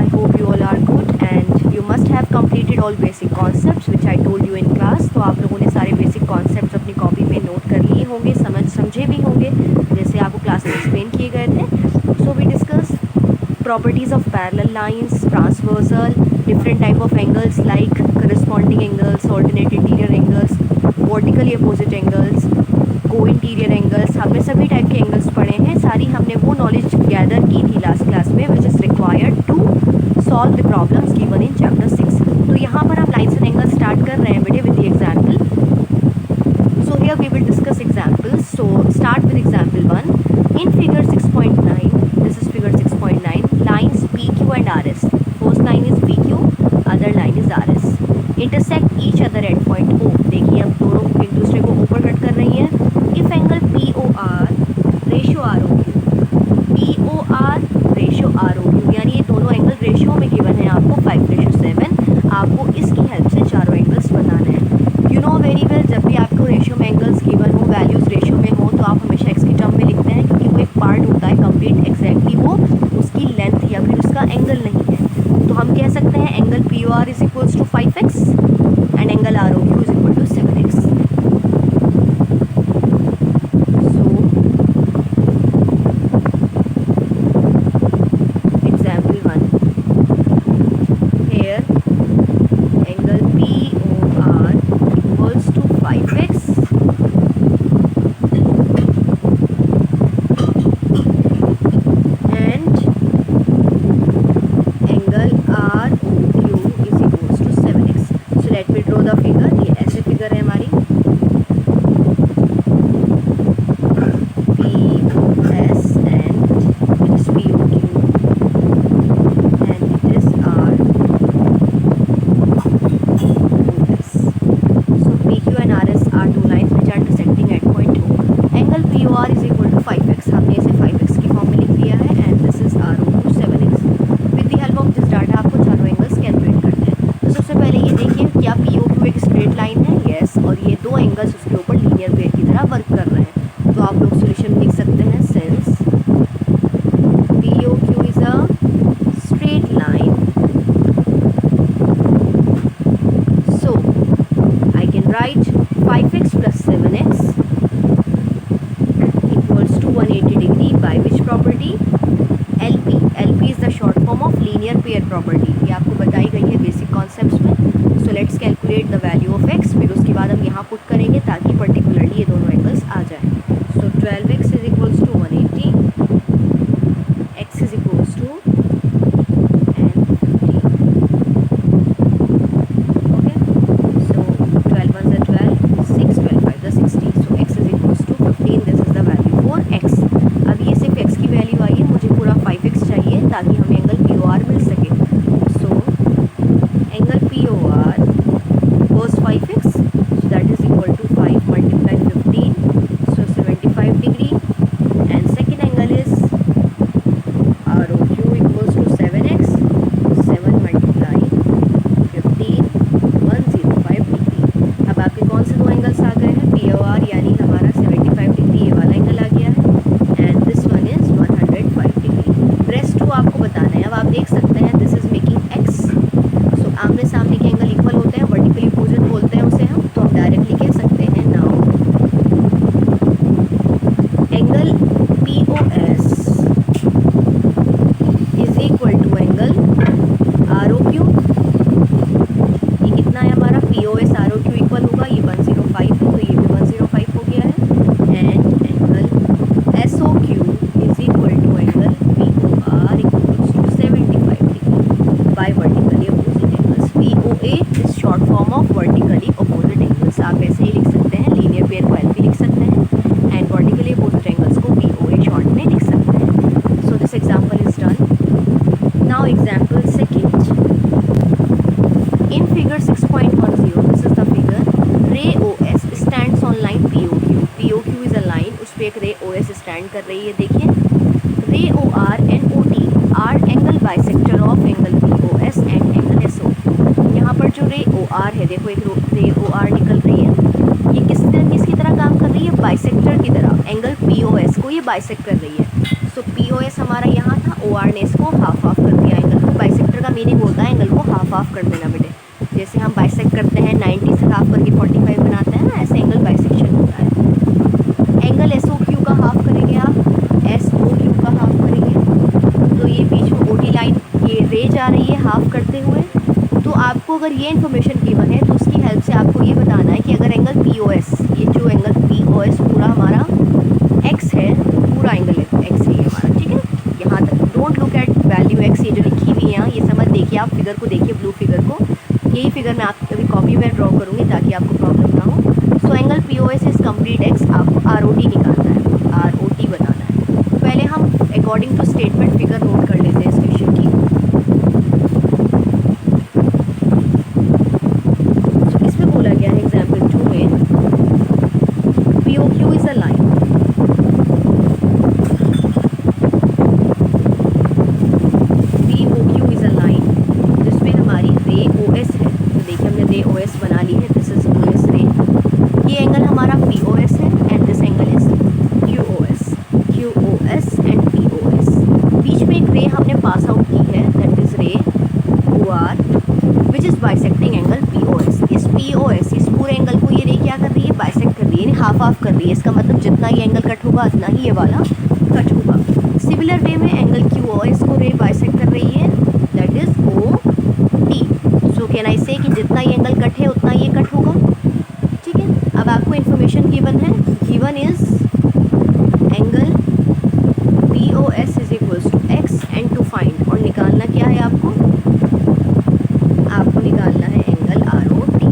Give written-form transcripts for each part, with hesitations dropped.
I hope you all are good and you must have completed all basic concepts which I told you in class. तो आप लोगों ने सारे basic concepts अपनी copy में note कर लिए होंगे, समझे भी होंगे जैसे आपको क्लास में एक्सप्लेन किए गए थे. So we discuss properties of parallel lines, transversal, different type of angles like corresponding angles, alternate interior angles, vertically opposite angles, co-interior angles. हमने सभी टाइप के एंगल्स पढ़े हैं. सारी हमने वो नॉलेज गैदर की थी लास्ट क्लास में which is required to solve the problems given in chapter 6. तो यहाँ पर हम लाइन्स एंड एंगल्स स्टार्ट कर रहे हैं बेटे with the example. So here we will discuss examples. So start with example 1. In figure 6.9, this is figure 6.9, lines PQ and RS. First line is PQ, other line is RS. Intersect each other at point O. देखिए अब दोनों एक दूसरे को ऊपर cut कर रही हैं. If angle POR ratio ROQ, POR ratio ROQ यानी ये दोनों एंगल रेशियो में गिवन है आपको 5:7. आपको इसकी हेल्प से चारों एंगल्स बनाना है. यू नो वेरी वेल जब भी आपको रेशियो में एंगल्स गिवन हो, वैल्यूज़ रेशियो में हो तो आप हमेशा एक्स की टर्म में लिखते हैं क्योंकि वो एक पार्ट होता है कंप्लीट एग्जैक्टली वो उसकी लेंथ या फिर उसका एंगल नहीं है. तो हम कह सकते हैं angle POR is equals to 5x and angle ROQ is equal to 7x. So example 1. Here angle POR equals to 5x and angle ROQ is equals to 7x. So let me draw the figure. ये ऐसे figure है हमारी POS and it is POQ and it is ROS. So PQ and RS are two lines which are intersecting at point O. Angle POR is equal to 5x. हमने इसे 5x की form में लिख दिया है and this is ROQ 7x. With the help of this data आपको चारों angles calculate करते हैं. तो सबसे पहले ये देखिए क्या POQ एक स्ट्रेट लाइन है. यस. और ये दो एंगल्स उसके ऊपर लीनियर पेयर की तरह वर्क कर रहे हैं. तो आप लोग सोल्यूशन लिख सकते हैं since POQ is a straight line, so I can write 5x plus 7x equals to 180 degree by which property? LP. LP is the short form of linear pair property. ये आपको बताई गई है बेसिक कॉन्सेप्ट्स में. So let's calculate the value of x. फिर उसके बाद हम यहाँ पुट करेंगे ताकि पर्टिकुलरली ये दोनों एंगल्स आ जाएं. So 12x is equals to 180, x is equals to and 15. Okay. So 12 1s are 12, 6, 12 5 are 60. So x is equals to 15. This is the value for x. अब ये सिर्फ x की वैल्यू आई है, मुझे पूरा 5x चाहिए ताकि हमें एंगल POR मिल सके. So angle POR was 5x, so that is equal to 5 multiply 15, so 75 degree. And second angle is ROQ equals to 7x, 7 multiply 15, 105 degree. अब आपके कौन से दो एंगल्स आ गए हैं? POR यानी हमारा 75 डिग्री ये वाला एंगल आ गया है and this one is 105 degree. Rest to आपको बताना है. अब आप देख सकते हैं this is making x. So आमने सामने के एंगल इक्वल होते हैं, वर्टिकली अपोजिट बोलते हैं उसे हम. तो हम डायरेक्टली कह सकते हैं now angle POS is equal to angle ROQ. ये कितना है हमारा? POS ROQ इक्वल होगा, ये 105 है तो ये भी 105 हो गया है. And angle SOQ is equal to angle POR equals to 75 degree by vertically opposite angles. POA is short form of vertically opposite angles. आप ऐसे ही लिख सकते हैं, लीनियर पेयर को LP लिख सकते हैं एंड वर्टिकली अपोजिट एंगल्स को POA शॉर्ट में लिख सकते हैं. So this example is done. Now example second. In figure 6.10, this is the figure. Ray OS stands on line POQ. POQ is a line, उस पे एक ray OS stand कर रही है. देखिए ray OR and OT are angle bisector of angle POS and angle SOQ. यहाँ पर जो ray OR है, देखो एक ray OR निकल रही है. ये किसकी तरह काम कर रही है? बाइसेक्टर की तरह. एंगल POS को ये बाइसेक्ट कर रही है. सो POS हमारा यहाँ था, OR ने इसको हाफ हाफ कर दिया, एंगल को बाइसेक्टर हाफ कर देना बेटे। जैसे हम बाइसेक्ट करते हैं 90 से हाफ करके 45 बनाते हैं ना, ऐसे एंगल बाइसेक्शन होता है। एंगल एस ओ क्यू का हाफ करेंगे आप, एस ओ क्यू का हाफ करेंगे। तो ये बीच में ओ डी लाइन, ये रे जा रही है हाफ करते हुए। तो आपको अगर ये इन्फॉर्मेशन गिवन है तो उसकी हेल्प से आपको ये बताना है कि अगर एंगल पी ओ एस, ये जो एंगल पी ओ एस पूरा हमारा एक्स है, पूरा एंगल एक्स है ये हमारा, ठीक है। यहाँ तक don't look at value x, ये जो लिखी हुई है यहाँ, ये समझ देखिए आप, फिगर को देखिए, ब्लू फिगर को। यही फिगर मैं आपकी अभी कॉपी में ड्रॉ करूँगी ताकि आपको प्रॉब्लम ना हो। So angle P O S is complete X, आपको आर ओ टी निकालना है, आर ओ टी बनाना है। पहले हम according to statement figure note कर लेते हैं इस क्वेश्चन की। तो इसमें बोला गया है एग्जाम्पल 2 में, P O Q is a line, P O Q is a line जिसमें हमारी रे ओ एस है। तो देखिए हमने रे ओ एस बना ली है, दिस इज ओ एस रे। ये एंगल हमारा पी ओ एस है and this angle is Q O S, Q O S and P O S. बीच में एक रे हमने पास आउट की है, that is ray O R which is bisecting angle P O S. इस P O S, इस पूरे एंगल को ये रे क्या कर रही है, बाइसेक्ट कर रही है, यानी हाफ हाफ कर रही है। इसका मतलब जितना ये एंगल कट होगा उतना ही ये वाला कट होगा। सिमिलर वे में एंगल क्यू ओ एस को रे बाइसेक्ट कर रही है, that is O T. So can I say कि जितना ये एंगल कट है उतना ये कट होगा, ठीक है। अब आपको इन्फॉर्मेशन गिवन है, given is angle P O S is equals to X and to find, और निकालना क्या है आपको, आपको निकालना है angle R O T,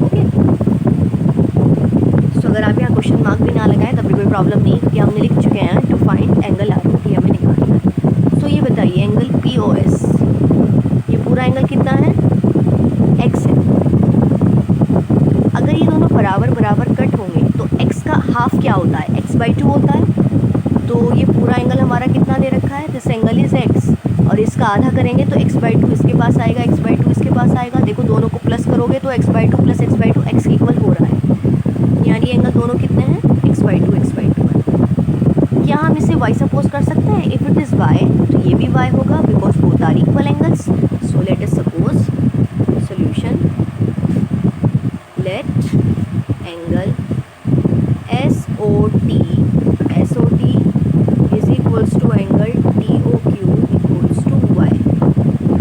okay. So अगर आप यहाँ क्वेश्चन मार्क भी ना लगाए तब भी कोई प्रॉब्लम नहीं, क्योंकि हमने लिख चुके हैं to find angle R O T हमें निकालना है। सो ये बताइए एंगल पी ओ एस, ये पूरा एंगल कितना है, एक्स है। अगर ये दोनों बराबर बराबर कट होंगे तो x का हाफ क्या होता है, x/2 होता है। तो ये पूरा एंगल हमारा कितना दे रखा है, दिस एंगल इज x, और इसका आधा करेंगे तो x/2 इसके पास आएगा, x/2 इसके पास आएगा। देखो दोनों को प्लस करोगे तो x/2 plus x/2 x equal हो रहा है, यानी एंगल दोनों कितने हैं, x/2 x/2 है। क्या हम इसे y सपोज कर सकते हैं, इफ इट इज़ y तो ये भी y होगा, because both are equal angles. So let us suppose solution, let angle S O T is equals to angle T O Q equals to Y,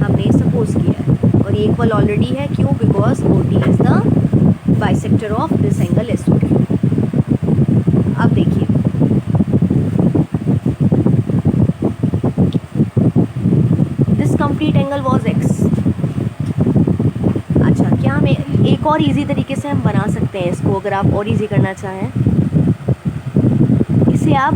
हमने suppose किया है, और ये equal already है, क्यों, because O T is the bisector of this angle S O Q. अब देखिए this complete angle was X. अच्छा, क्या हम एक और इजी तरीके से हम बना सकते हैं इसको, अगर आप और इजी करना चाहें, इसे आप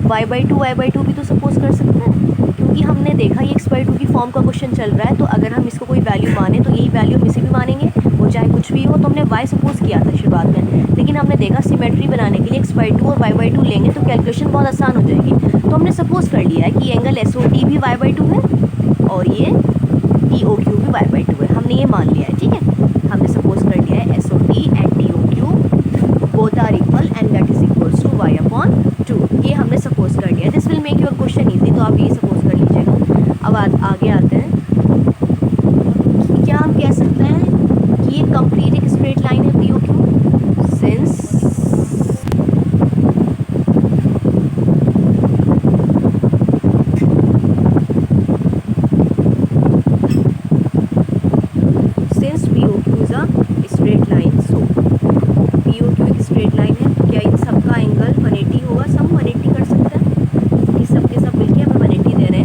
y/2 भी तो सपोज कर सकते हैं, क्योंकि हमने देखा ये x/2 की फॉर्म का क्वेश्चन चल रहा है। तो अगर हम इसको कोई वैल्यू माने तो यही वैल्यू हम इसे भी मानेंगे, वो चाहे कुछ भी हो। तो हमने y सपोज किया था शुरुआत में, लेकिन हमने देखा सिमेट्री बनाने के लिए x/2 और y/2 लेंगे तो कैलकुलेशन बहुत आसान हो जाएगी। तो हमने सपोज कर लिया है कि एंगल एस ओ टी भी y/2 है और ये टी ओ क्यू भी y/2 है, हमने ये मान लिया है, ठीक है। हमने सपोज कर लिया है S O T and T O Q both are equal and that is equals to y/2, ये हमने सपोज कर लिया। This will make your question easy, तो आप ये सपोज कर लीजिएगा। अब आगे आते हैं, क्या हम कह सकते हैं कि ये कंप्लीट एक स्ट्रेट लाइन है P O Q, since P O Q is a straight line, so P O Q एक स्ट्रेट लाइन है, तो क्या इन सबका एंगल 180 होगा, सब 180 कर सकते हैं, कि सब के सब मिलके हमें 180 दे रहे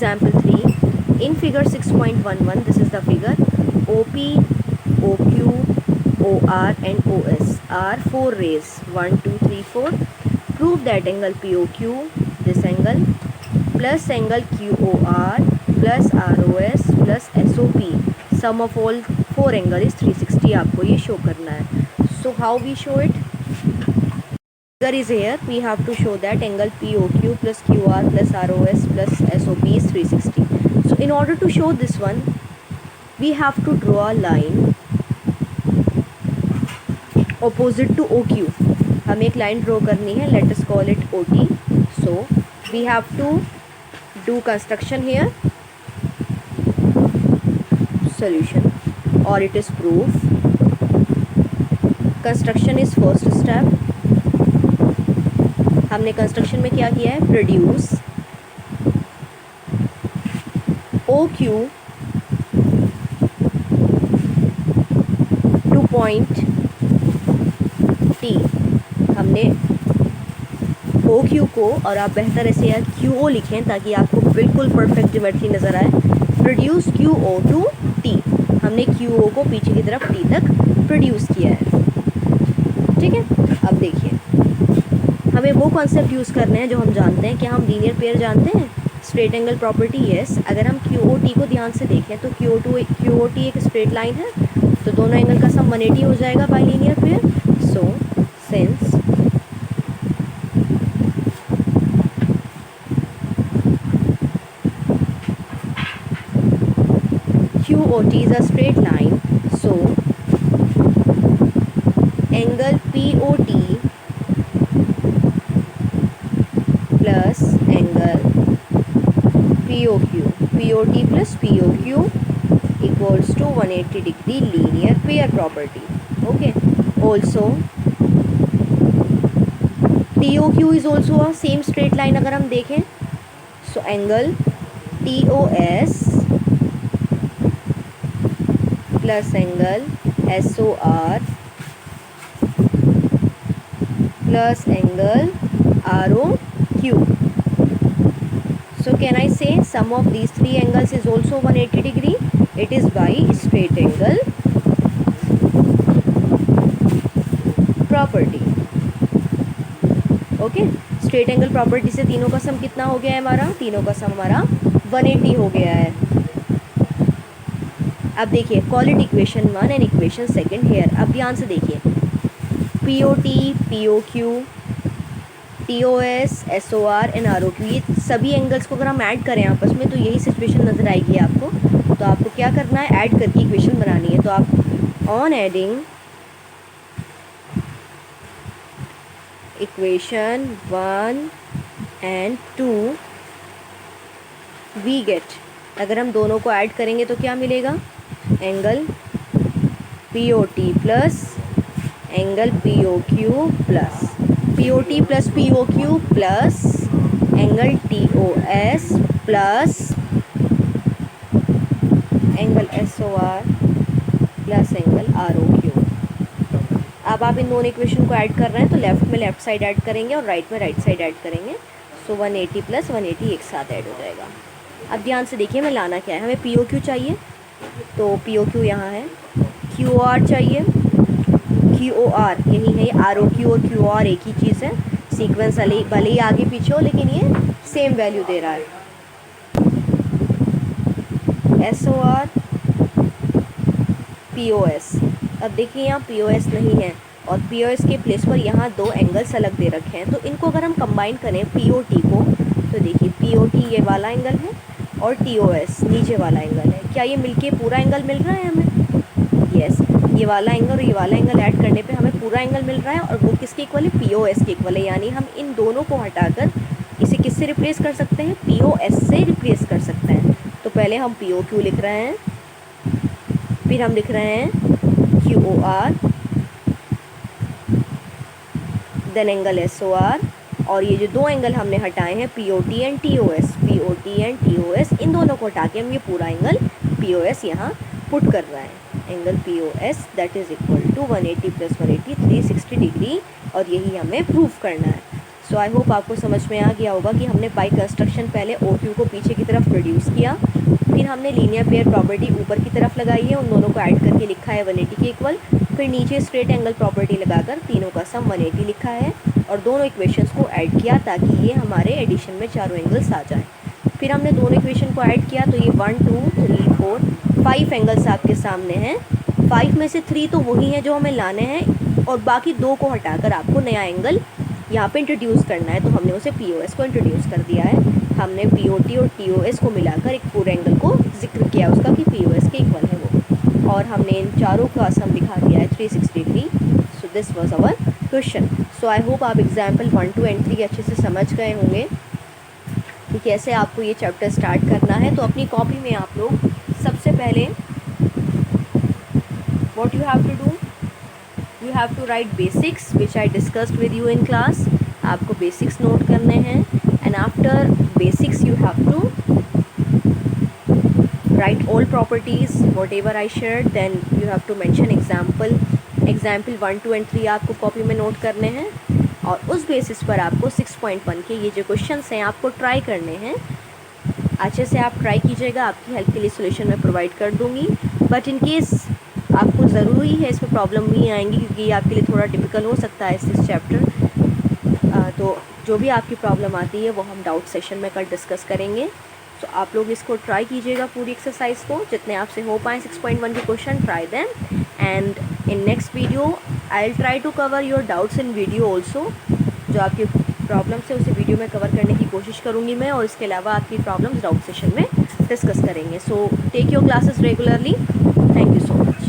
example 3. In figure 6.11, this is the figure. OP, OQ, OR and OS are 4 rays. 1, 2, 3, 4. Prove that angle POQ, this angle, plus angle QOR, plus ROS, plus SOP, sum of all 4 angle is 360. आपको ये show करना है. So how we show it? Figure is here. We have to show that angle POQ plus QR plus ROS plus SOP is 360. So in order to show this one, we have to draw a line opposite to OQ. हमें एक line draw करनी है. Let us call it OT. So we have to do construction here. Solution, or it is proof. Construction is first step. हमने construction में क्या किया है? Produce OQ two point T. हमने OQ को, और आप बेहतर ऐसे यार QO लिखें ताकि आपको बिल्कुल परफेक्ट ज्योमेट्री नज़र आए. Produce QO to T. हमने QO को पीछे की तरफ T तक प्रोड्यूस किया है. ठीक है. अब देखिए, हमें वो कॉन्सेप्ट यूज़ करने हैं जो हम जानते हैं. क्या हम लीनियर पेयर जानते हैं? Straight angle property. यस. अगर हम QOT को ध्यान से देखें तो QOT एक स्ट्रेट लाइन है, तो दोनों एंगल का सम 180 हो जाएगा bye linear pair. So since QOT is a straight line, so angle POT plus angle POQ, POT plus POQ equals to 180 degree linear pair property. Okay. Also TOQ is also a same straight line. अगर हम देखें, so angle TOS plus angle SOR plus angle ROQ. So can I say sum of these three angles is also 180 degree? It is by straight angle property. Okay. Straight angle property से तीनों का सम कितना हो गया है हमारा? तीनों का सम हमारा 180 हो गया है. अब देखिए, call it equation 1 and equation 2 here. अब ध्यान से देखिए, POT, POQ, TOS, SOR and ROQ, ये सभी एंगल्स को अगर हम ऐड करें आपस में तो यही सिचुएशन नज़र आएगी आपको. तो आपको क्या करना है? ऐड करके इक्वेशन बनानी है. तो आप on adding equation 1 and 2 we get, अगर हम दोनों को ऐड करेंगे तो क्या मिलेगा? Angle POT plus angle POQ plus POT plus POQ plus angle TOS plus angle SOR plus angle ROQ. अब आप इन दोनों इक्वेशन को ऐड कर रहे हैं तो लेफ़्ट में लेफ़्ट साइड ऐड करेंगे और राइट में राइट साइड ऐड करेंगे. सो 180 प्लस 180 एक साथ ऐड हो जाएगा. अब ध्यान से देखिए, हमें लाना क्या है? हमें POQ चाहिए, तो POQ यहाँ है. QR चाहिए, QOR यही है. ये ROQ और QR एक ही चीज़ है. सीक्वेंस भले ही आगे पीछे हो, लेकिन ये सेम वैल्यू दे रहा है. SOR, POS. अब देखिए, यहाँ POS नहीं है और POS के प्लेस पर यहाँ दो एंगल्स अलग दे रखे हैं. तो इनको अगर हम कंबाइन करें POT को, तो देखिए POT ये वाला एंगल है और TOS नीचे वाला एंगल है. क्या ये मिलके पूरा एंगल मिल रहा है हमें? यस. ये वाला एंगल और ये वाला एंगल ऐड करने पे हमें पूरा एंगल मिल रहा है, और वो किसके इक्वल है? POS के इक्वल है. यानी हम इन दोनों को हटाकर इसे किससे रिप्लेस कर सकते हैं? POS से रिप्लेस कर सकते हैं. तो पहले हम POQ लिख रहे हैं, फिर हम लिख रहे हैं QOR, देन एंगल SOR, और ये जो दो एंगल हमने हटाए हैं POT and TOS, POT and TOS, इन दोनों को हटा के हम ये पूरा एंगल POS यहाँ पुट कर रहे हैं. Angle POS that is equal to 180 plus 180 360 degree, और यही हमें प्रूफ करना है. सो आई होप आपको समझ में आ गया होगा कि हमने बाई कंस्ट्रक्शन पहले ओ क्यू को पीछे की तरफ प्रोड्यूस किया, फिर हमने लीनियर पेयर प्रॉपर्टी ऊपर की तरफ लगाई है, उन दोनों को ऐड करके लिखा है 180 के इक्वल, फिर नीचे स्ट्रेट एंगल प्रॉपर्टी लगाकर तीनों का सम 180 लिखा है और दोनों इक्वेशंस को ऐड किया ताकि ये हमारे एडिशन में चारों एंगल्स आ जाएँ। फिर हमने दोनों इक्वेशन को ऐड किया तो ये 1 2 3 4 5 एंगल्स आपके सामने हैं। 5 में से 3 तो वही हैं जो हमें लाने हैं और बाकी 2 को हटाकर आपको नया एंगल यहाँ पे इंट्रोड्यूस करना है, तो हमने उसे POS को इंट्रोड्यूस कर दिया है। हमने POT और TOS को मिलाकर एक पूरे एंगल को जिक्र किया उसका कि POS के इक्वल है वो, और हमने इन चारों का सम दिखा दिया है 360 degree. So this was our question. So I hope आप एग्जाम्पल 1 2 एंड 3 अच्छे से समझ गए होंगे कि कैसे आपको ये चैप्टर स्टार्ट करना है। तो अपनी कॉपी में आप लोग सबसे पहले what you have to do, you have to write basics which I discussed with you in class. आपको बेसिक्स नोट करने हैं and after basics you have to write all properties whatever I shared, then you have to mention example 1 2 and 3 आपको copy में note करने हैं और उस basis पर आपको 6.1 के ये जो क्वेश्चंस हैं आपको ट्राई करने हैं। अच्छे से आप ट्राई कीजिएगा, आपकी हेल्प के लिए सोल्यूशन मैं प्रोवाइड कर दूंगी, बट इन केस आपको ज़रूरी है इसमें प्रॉब्लम नहीं आएंगी क्योंकि ये आपके लिए थोड़ा डिफ़िकल्ट हो सकता है इस चैप्टर। तो जो भी आपकी प्रॉब्लम आती है वो हम डाउट सेशन में कल डिस्कस करेंगे। तो आप लोग इसको ट्राई कीजिएगा पूरी एक्सरसाइज को, जितने आपसे हो पाए 6.1 के question try them, and in next video I will try to cover your doubts in video also. जो आपकी प्रॉब्लम्स है उसे वीडियो में कवर करने की कोशिश करूँगी मैं, और इसके अलावा आपकी प्रॉब्लम्स डाउट सेशन में डिस्कस करेंगे। So take your classes regularly. Thank you so much.